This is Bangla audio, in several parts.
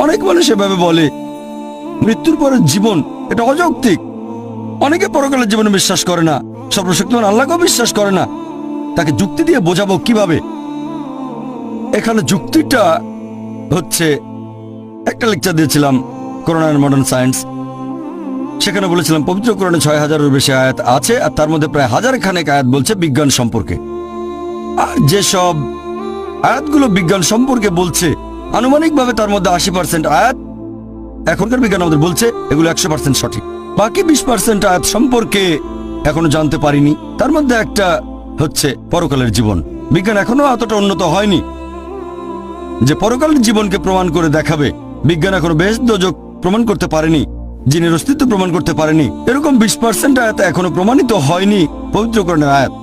অনেক মানুষ এভাবে বলে মৃত্যুর পরের জীবন এটা অযৌক্তিক। অনেকে পরকালের জীবনে বিশ্বাস করে না, সর্বশক্তিমান আল্লাহকেও বিশ্বাস করে না। তাকে যুক্তি দিয়ে বোঝাবো কিভাবে? এখানে যুক্তিটা হচ্ছে, একটা লেকচার দিয়েছিলাম কোরআন এন্ড মডার্ন সায়েন্স। সেখানে বলেছিলাম পবিত্র কোরআনে ৬,০০০-এর বেশি আয়াত আছে, আর তার মধ্যে প্রায় ১,০০০ খানেক আয়াত বলছে বিজ্ঞান সম্পর্কে। আর যেসব আয়াতগুলো বিজ্ঞান সম্পর্কে বলছে, আনুমানিকভাবে তার মধ্যে ৮০% আয়াত এখনকার বিজ্ঞান আমাদের বলছে এগুলো ১০০% সঠিক। বাকি ২০% আয়াত সম্পর্কে এখনো জানতে পারিনি। তার মধ্যে একটা হচ্ছে পরকালের জীবন। বিজ্ঞান এখনো এতটা উন্নত হয়নি যে পরকালের জীবনকে প্রমাণ করে দেখাবে। বিজ্ঞান এখনো বেহেশত দোজখ প্রমাণ করতে পারেনি, জিনের অস্তিত্ব প্রমাণ করতে পারেনি। এরকম ২০% আয়াত এখনো প্রমাণিত হয়নি পবিত্র কোরআনের আয়াত।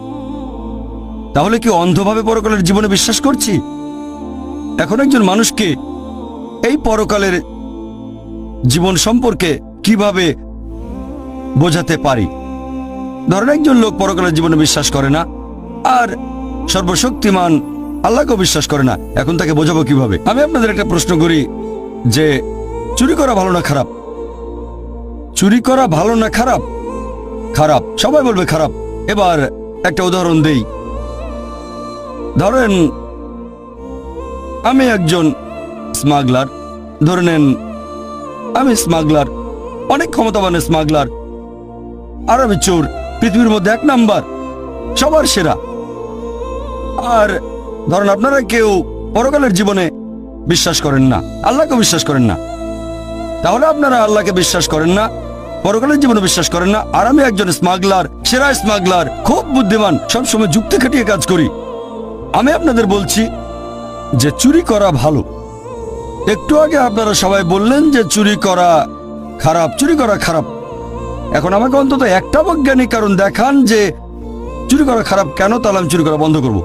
তাহলে কি অন্ধভাবে পরকালের জীবনে বিশ্বাস করছি? এখন একজন মানুষকে এই পরকালের জীবন সম্পর্কে কিভাবে বোঝাতে পারি? ধরেন একজন লোক পরকালের জীবনে বিশ্বাস করে না, আর সর্বশক্তিমান আল্লাহকেও বিশ্বাস করে না। এখন তাকে বোঝাবো কিভাবে? আমি আপনাদের একটা প্রশ্ন করি যে চুরি করা ভালো না খারাপ? চুরি করা ভালো না খারাপ? খারাপ, সবাই বলবে খারাপ। এবার একটা উদাহরণ দেই। ধরেন আমি একজন স্মাগলার, ধরে নেন আমি স্মাগলার, অনেক ক্ষমতাবান স্মাগলার, আর আমি চোর, পৃথিবীর মধ্যে ১ নাম্বার, সবার সেরা। আর ধরেন আপনারা কেউ পরকালের জীবনে বিশ্বাস করেন না, আল্লাহকে বিশ্বাস করেন না। তাহলে আপনারা আল্লাহকে বিশ্বাস করেন না, পরকালের জীবনে বিশ্বাস করেন না, আর আমি একজন স্মাগলার, সেরা স্মাগলার, খুব বুদ্ধিমান, সবসময় যুক্তি খাটিয়ে কাজ করি। আমি আপনাদের বলছি যে চুরি করা ভালো। একটু আগে আপনারা সবাই বললেন যে চুরি করা খারাপ, চুরি করা খারাপ। এখন আমাকে অন্তত একটা বৈজ্ঞানিক কারণ দেখান যে চুরি করা খারাপ কেন, তাহলে আমি চুরি করা বন্ধ করব।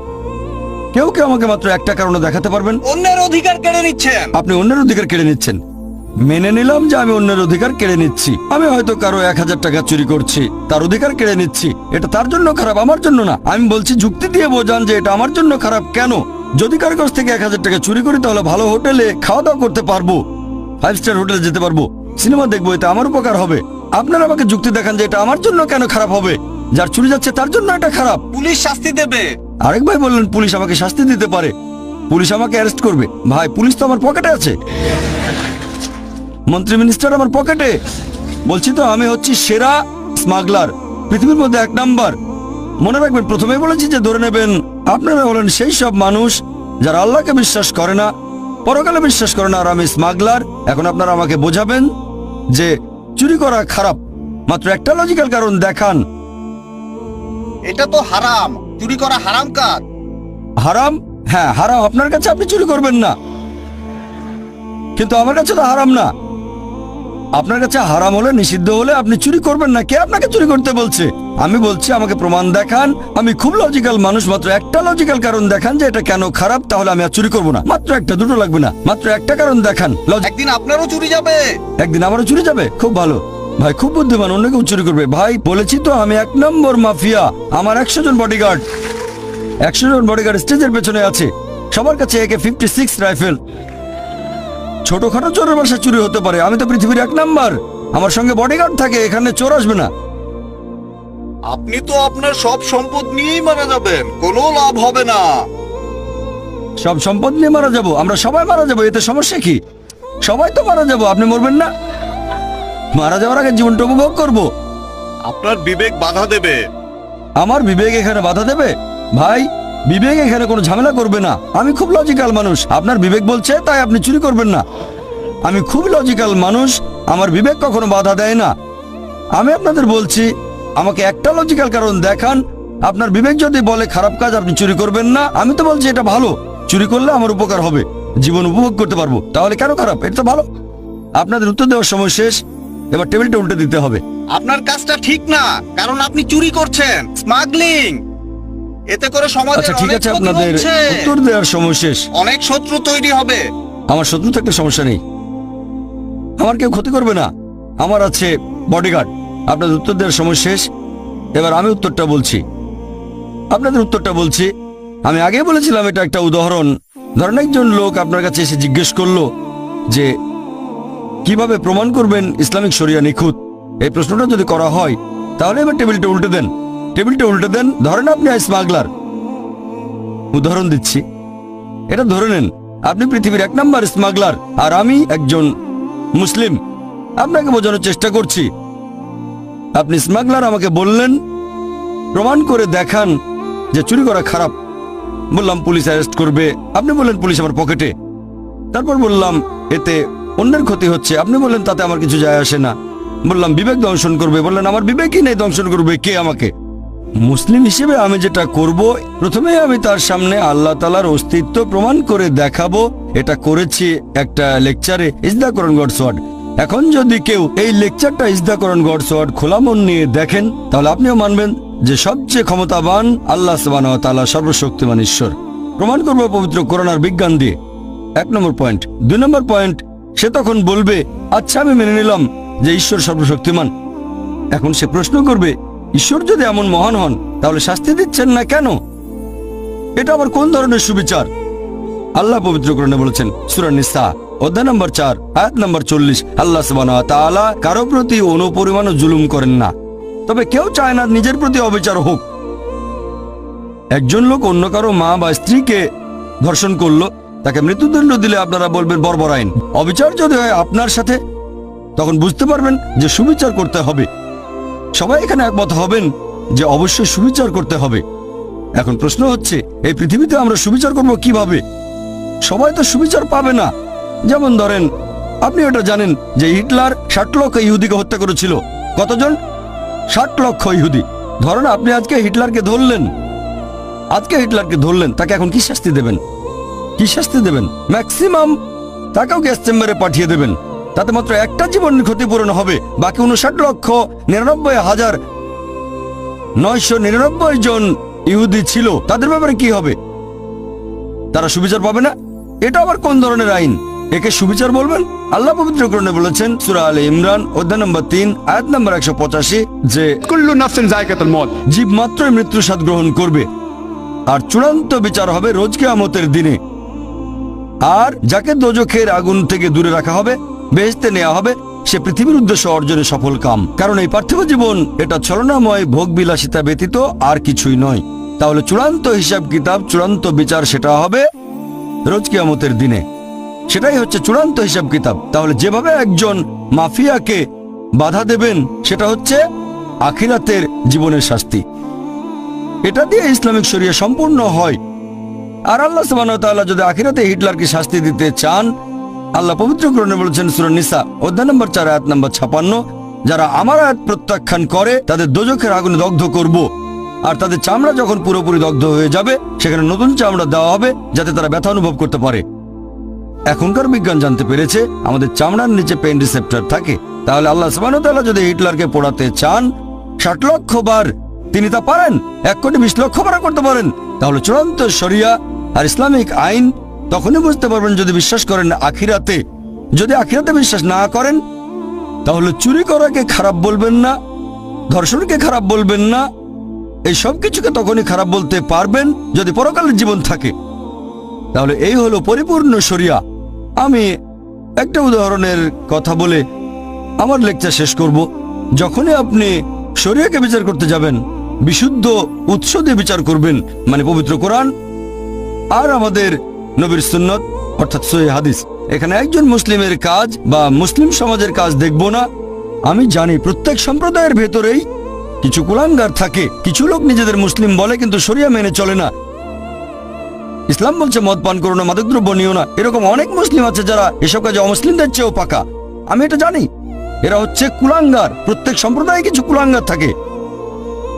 কেউ কেউ আমাকে মাত্র একটা কারণে দেখাতে পারবেন? অন্যের অধিকার কেড়ে নিচ্ছেন। আপনি অন্যের অধিকার কেড়ে নিচ্ছেন। মেনে নিলাম যে আমি অন্যের অধিকার কেড়ে নিচ্ছি। আমি হয়তো কারো ১,০০০ টাকা চুরি করছি, তার অধিকার কেড়ে নিচ্ছি। এটা তার জন্য খারাপ, আমার জন্য না। আমি বলছি যুক্তি দিয়ে বোঝান যে এটা আমার জন্য খারাপ কেন। যদি কারো কাছ থেকে ১,০০০ টাকা চুরি করি তাহলে ভালো হোটেলে খাওয়া দাওয়া করতে পারবো, 5 স্টার হোটেলে যেতে পারবো, সিনেমা দেখবো, এটা আমার উপকার হবে। আপনারা আমাকে যুক্তি দেখান যে এটা আমার জন্য কেন খারাপ হবে। যার চুরি যাচ্ছে তার জন্য এটা খারাপ। পুলিশ শাস্তি দেবে। আরেক ভাই বললেন পুলিশ আমাকে শাস্তি দিতে পারে, পুলিশ আমাকে অ্যারেস্ট করবে। ভাই পুলিশ তো আমার পকেটে আছে, মন্ত্রী মিনিস্টার আমার পকেটে। বলছি তো আমি হচ্ছি সেরা স্মাগলার, পৃথিবীর মধ্যে ১ নাম্বার। মনে রাখবেন প্রথমেই বলেছি যে ধরে নেবেন আপনারা হলেন সেই সব মানুষ যারা আল্লাহকে বিশ্বাস করে না, পরকালে বিশ্বাস করে না, আর আমি স্মাগলার। এখন আপনারা আমাকে বোঝাবেন যে চুরি করা খারাপ, মাত্র একটা লজিক্যাল কারণ দেখান। এটা তো হারাম, চুরি করা হারাম কাজ। হারাম? হ্যাঁ হারাম আপনার কাছে, আপনি চুরি করবেন না, কিন্তু আমার কাছে তো হারাম না। আপনার কাছে হারাম হলে, নিষিদ্ধ হলে আপনি চুরি করবেন না। কে আপনাকে চুরি করতে বলছে? আমি বলছি আমাকে প্রমাণ দেখান। আমি খুব লজিক্যাল মানুষ, মাত্র একটা লজিক্যাল কারণ দেখান যে এটা কেন খারাপ, তাহলে আমি আর চুরি করবো না। মাত্র একটা, দুটো লাগবে না, মাত্র একটা কারণ দেখান। একদিন আপনারও চুরি যাবে। একদিন আমারও চুরি যাবে? খুব ভালো ভাই, খুব বুদ্ধিমান, অন্য কেউ চুরি করবে। ভাই বলেছি তো আমি ১ নম্বর মাফিয়া। আমার ১০০ জন বডিগার্ড, ১০০ জন বডিগার্ড স্টেজের পেছনে আছে, সবার কাছে AK-56 রাইফেল। ছোটখাটো চোরের বাসা চুরি হতে পারে, আমি তো পৃথিবীর ১ নাম্বার, আমার সঙ্গে বডিগার্ড থাকে, এখানে চোর আসবে না। আপনি তো আপনার সব সম্পদ নিয়েই মারা যাবেন, কোনো লাভ হবে না। সব সম্পদ নিয়ে মারা যাব? আমরা সবাই মারা যাব, এতে সমস্যা কি? সবাই তো মারা যাব, আপনি মরবেন না? মারা যাওয়ার আগে জীবনটা উপভোগ করব। আপনার বিবেক বাধা দেবে। আমার বিবেক এখানে বাধা দেবে? ভাই বিবেক এখানে কোনো ঝামেলা করবে না। আমি খুব লজিক্যাল মানুষ, আপনার বিবেক বলছে তাই আপনি চুরি করবেন না। আমি খুব লজিক্যাল মানুষ, আমার বিবেক কখনো বাধা দেয় না। আমি আপনাদের বলছি আমাকে একটা লজিক্যাল কারণ দেখান। আপনার বিবেক যদি বলে খারাপ কাজ, আপনি চুরি করবেন না। আমি তো বলছি এটা ভালো, চুরি করলে আমার উপকার হবে, জীবন উপভোগ করতে পারবো, তাহলে কেন খারাপ? এটা তো ভালো। আপনাদের উত্তর দেওয়ার সময় শেষ, এবার টেবিলটা উল্টে দিতে হবে। আপনার কাজটা ঠিক না, কারণ আপনি চুরি করছেন, স্মাগলিং। এতে করে সমাজে আচ্ছা ঠিক আছে, আপনাদের উত্তর দেওয়ার সময় শেষ। অনেক শত্রু তৈরি হবে। আমার শত্রু থাকলে সমস্যা নেই, আমার কেউ ক্ষতি করবে না, আমার আছে বডিগার্ড। আপনাদের উত্তর দেওয়ার সময় শেষ, এবার আমি উত্তরটা বলছি, আপনাদের উত্তরটা বলছি। আমি আগে বলেছিলাম এটা একটা উদাহরণ। ধরেন একজন লোক আপনার কাছে এসে জিজ্ঞেস করলো যে কিভাবে প্রমাণ করবেন ইসলামিক শরিয়া নিখুঁত? এই প্রশ্নটা যদি করা হয় তাহলে এবার টেবিলটা উল্টে দেন। টেবিলটা উল্টে দেন। ধরেন আপনি স্মাগলার, উদাহরণ দিচ্ছি, এটা ধরে নেন আপনি পৃথিবীর 1 নম্বর স্মাগলার আর আমি একজন মুসলিম। আপনাকে বোঝানোর চেষ্টা করছি। আপনি স্মাগলার, আমাকে বললেন প্রমাণ করে দেখান যে চুরি করা খারাপ। বললাম পুলিশ অ্যারেস্ট করবে, আপনি বললেন পুলিশ আমার পকেটে। তারপর বললাম এতে অন্যের ক্ষতি হচ্ছে, আপনি বললেন তাতে আমার কিছু যায় আসে না। বললাম বিবেক দংশন করবে, বললেন আমার বিবেকই নেই, দংশন করবে কে আমাকে? মুসলিম হিসেবে আমি যেটা করব, প্রথমে আমি তার সামনে আল্লাহ তাআলার অস্তিত্ব প্রমাণ করে দেখাবো। এটা করেছি একটা লেকচারে, is the Quran God's word. এখন যদি কেউ এই লেকচারটা is the Quran God's word খোলা মন নিয়ে দেখেন, তাহলে আপনিও মানবেন যে সবচেয়ে ক্ষমতাবান আল্লাহ সুবহানাহু ওয়া তাআলা, সর্বশক্তিমান ঈশ্বর। প্রমাণ করব পবিত্র কোরআন আর বিজ্ঞান দিয়ে। 1 নম্বর পয়েন্ট। 2 নম্বর পয়েন্ট, সে তখন বলবে আচ্ছা আমি মেনে নিলাম যে ঈশ্বর সর্বশক্তিমান। এখন সে প্রশ্ন করবে ঈশ্বর যদি এমন মহান হন তাহলে শাস্তি দিচ্ছেন না কেন? এটা আবার কোন ধরনের সুবিচার? আল্লাহ পবিত্র কোরআনে বলেছেন সূরা নিসা অধ্যায় নম্বর 4 আয়াত নম্বর 40, আল্লাহ সুবহানাহু ওয়া তাআলা কারো প্রতি অনুপরিমাণও জুলুম করেন না, তবে কেউ চায় না নিজের প্রতি অবিচার হোক। একজন লোক অন্য কারো মা বা স্ত্রীকে ধর্ষণ করলো, তাকে মৃত্যুদণ্ড দিলে আপনারা বলবেন বর্বর আইন। অবিচার যদি হয় আপনার সাথে, তখন বুঝতে পারবেন যে সুবিচার করতে হবে। সবাই এখানে একমত হবেন যে অবশ্যই সুবিচার করতে হবে। এখন প্রশ্ন হচ্ছে এই পৃথিবীতে আমরা সুবিচার করব কিভাবে? সবাই তো সুবিচার পাবে না। যেমন ধরেন আপনি এটা জানেন যে হিটলার 60 লক্ষ ইহুদিকে হত্যা করেছিল। কতজন? 60 লক্ষ ইহুদি। ধরেন আপনি আজকে হিটলারকে ধরলেন, তাকে এখন কি শাস্তি দেবেন? কি শাস্তি দেবেন? ম্যাক্সিমাম তাকেও গ্যাস চেম্বারে পাঠিয়ে দেবেন। তাতে মাত্র একটা জীবনের ক্ষতিপূরণ হবে। বাকি 59,99,999 জন ইহুদি ছিল, তাদের ব্যাপারে কি হবে? তারা সুবিচার পাবে না? এটা আবার কোন ধরনের আইন? একে সুবিচার বলবেন? আল্লাহ পবিত্র কোরআনে বলেছেন সূরা আলে ইমরান অধ্যায় নম্বর 3 আয়াত নম্বর 185 যে কুল্লু নাফসিন যায়কাতুল মউত, জীব মাত্রই মৃত্যুর স্বাদ গ্রহণ করবে, আর চূড়ান্ত বিচার হবে রোজ কিয়ামতের দিনে। আর যাকে দোজখের আগুন থেকে দূরে রাখা হবে, বেহেশতে নেওয়া হবে, সে পৃথিবীর উদ্দেশ্য অর্জনে সফল কাম। কারণ এই পার্থিব জীবন এটা ছলনাময় ভোগ বিলাসিতা ব্যতীত আর কিছুই নয়। তাহলে চূড়ান্ত হিসাব কিতাব, চূড়ান্ত বিচার সেটা হবে রোজ কিয়ামতের দিনে। সেটাই হচ্ছে চূড়ান্ত হিসাব কিতাব। তাহলে যেভাবে একজন মাফিয়াকে বাধা দেবেন, সেটা হচ্ছে আখিরাতের জীবনের শাস্তি। এটা দিয়ে ইসলামিক শরিয়া সম্পূর্ণ হয়। আর আল্লাহ সুবহানাহু ওয়া তাআলা যদি আখিরাতে হিটলারকে শাস্তি দিতে চান, আল্লাহ পবিত্র কোরআনে বলেছেন সূরা নিসা অধ্যায় নম্বর 4 আয়াত নম্বর 56, যারা আমার আয়াত প্রত্যাখ্যান করে তাদের দোজখের আগুনে দগ্ধ করব। আর তাদের চামড়া যখন পুরোপুরি দগ্ধ হয়ে যাবে, সেখানে নতুন চামড়া দেওয়া হবে যাতে তারা ব্যথা অনুভব করতে পারে। এখনকার বিজ্ঞান জানতে পেরেছে আমাদের চামড়ার নিচে পেইন রিসেপ্টর থাকে। তাহলে আল্লাহ সুবহানাহু ওয়া তাআলা যদি হিটলারকে পোড়াতে চান 60 লক্ষ বার, তিনি তা পারেন। 1 কোটি 20 লক্ষ বার করতে পারেন। তাহলে চূড়ান্ত শরিয়া আর ইসলামিক আইন তখনই বুঝতে পারবেন যদি বিশ্বাস করেন আখিরাতে। যদি আখিরাতে বিশ্বাস না করেন, তাহলে চুরি করাকে খারাপ বলবেন না, ধর্ষণকে খারাপ বলবেন না, এই সব কিছুকে তখনই খারাপ বলতে পারবেন যদি পরকালের জীবন থাকে। তাহলে এই হলো পরিপূর্ণ শরিয়া। আমি একটা উদাহরণের কথা বলে আমার লেকচার শেষ করব। যখনই আপনি শরিয়াকে বিচার করতে যাবেন, বিশুদ্ধ উৎস দিয়ে বিচার করবেন, মানে পবিত্র কোরআন আর আমাদের নবীর সুন্নত অর্থাৎ সহিহ হাদিস। এখানে একজন মুসলিমের কাজ বা মুসলিম সমাজের কাজ দেখব না। আমি জানি প্রত্যেক সম্প্রদায়ের ভেতরেই কিছু কুলাঙ্গার থাকে। কিছু লোক নিজেদের মুসলিম বলে কিন্তু শরিয়া মেনে চলে না। ইসলাম বলছে মদ পান করো না, মাদকদ্রব্য নিও না। এরকম অনেক মুসলিম আছে যারা এসব কাজে অমুসলিমদের চেয়েও পাকা। আমি এটা জানি। এরা হচ্ছে কুলাঙ্গার। প্রত্যেক সম্প্রদায়ে কিছু কুলাঙ্গার থাকে।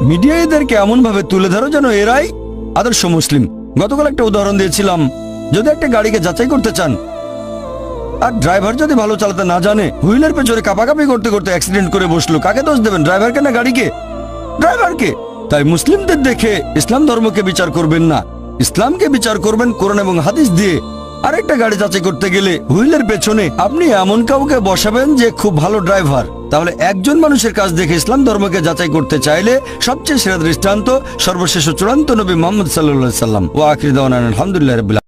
মিডিয়া এদেরকে এমন ভাবে তুলে ধরো যেন এরাই আদর্শ মুসলিম। গতকাল একটা উদাহরণ দিয়েছিলাম, যদি একটা গাড়িকে যাচাই করতে চান আর ড্রাইভার যদি ভালো চালাতে না জানে, হুইলের পেছনে কাঁপাকাঁপি করতে করতে অ্যাক্সিডেন্ট করে বসলো, কাকে দোষ দেবেন? ড্রাইভারকে না গাড়িকে? ড্রাইভারকে। তাই মুসলিমদের দেখে ইসলাম ধর্মকে বিচার করবেন না, ইসলামকে বিচার করবেন কোরআন এবং হাদিস দিয়ে। আরেকটা গাড়ি যাচাই করতে গেলে হুইলের পেছনে আপনি এমন কাউকে বসাবেন যে খুব ভালো ড্রাইভার। তাহলে একজন মানুষের কাজ দেখে ইসলাম ধর্মকে যাচাই করতে চাইলে সবচেয়ে সেরা দৃষ্টান্ত সর্বশেষ চূড়ান্ত নবী মুহাম্মদ সাল্লাল্লাহু আলাইহি ওয়াসাল্লাম। ওয়া আখিরু দাওয়ানা আলহামদুলিল্লাহি রাব্বিল আলামিন।